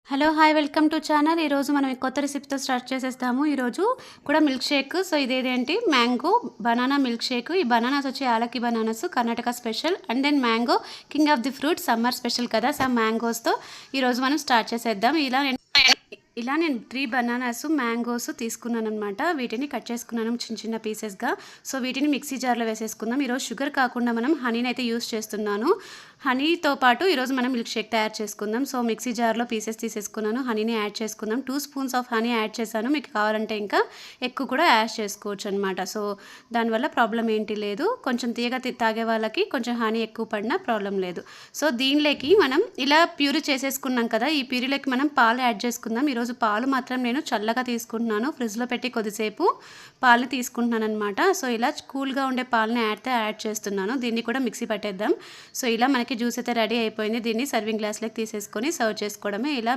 Hello! Hi! Welcome to channel. ఈరోజు మనం కొత్త రెసిపీతో స్టార్ట్ చేసేస్తాము. ఈరోజు కూడా మిల్క్ షేక్. సో, ఇదేంటి మ్యాంగో బనానా మిల్క్ షేక్. ఈ బనానాస్ వచ్చి యాలకి bananas Karnataka special. And then mango king of the fruit summer special కదా! సో, మ్యాంగోస్‌తో ఈరోజు మనం స్టార్ట్ చేసేద్దాం. నేను 3 బనానాస్, మ్యాంగోస్ తీసుకున్నాననమాట. వీటిని కట్ చేసుకున్నాను చిన్న చిన్న పీసెస్‌గా. సో, వీటిని మిక్సీ జార్‌లో వేసేసుకుందాం. ఈరోజు షుగర్ కాకుండా మనం హనీని అయితే యూజ్ చేస్తున్నాను. హనీతో పాటు ఈరోజు మనం మిల్క్ షేక్ తయారు చేసుకుందాం. సో, మిక్సీ జార్‌లో పీసెస్ తీసేసుకున్నాను. హనీని యాడ్ చేసుకుందాం. 2 స్పూన్స్ ఆఫ్ హనీ యాడ్ చేశాను. మీకు కావాలంటే ఇంకా ఎక్కువ కూడా యాడ్ చేసుకోవచ్చు అనమాట. సో, దానివల్ల ప్రాబ్లమ్ ఏంటి లేదు. కొంచెం తీయగా తాగే వాళ్ళకి కొంచెం హనీ ఎక్కువ పడినా ప్రాబ్లం లేదు. సో, దీనిలోకి మనం ఇలా ప్యూరీ చేసేసుకున్నాం కదా! ఈ ప్యూరీలోకి మనం పాలు యాడ్ చేసుకుందాం. ఈరోజు పాలు మాత్రం నేను చల్లగా తీసుకుంటున్నాను. ఫ్రిడ్జ్‌లో పెట్టి కొద్దిసేపు పాలని తీసుకుంటున్నాననమాట. సో, ఇలా కూల్‌గా ఉండే పాలని యాడ్ చేస్తున్నాను. దీన్ని కూడా మిక్సీ పట్టేద్దాం. సో, ఇలా మనకి జ్యూస్ అయితే రెడీ అయిపోయింది. దీన్ని సర్వింగ్ గ్లాస్‌లోకి తీసేసుకొని సర్వ్ చేసుకోవడమే. ఇలా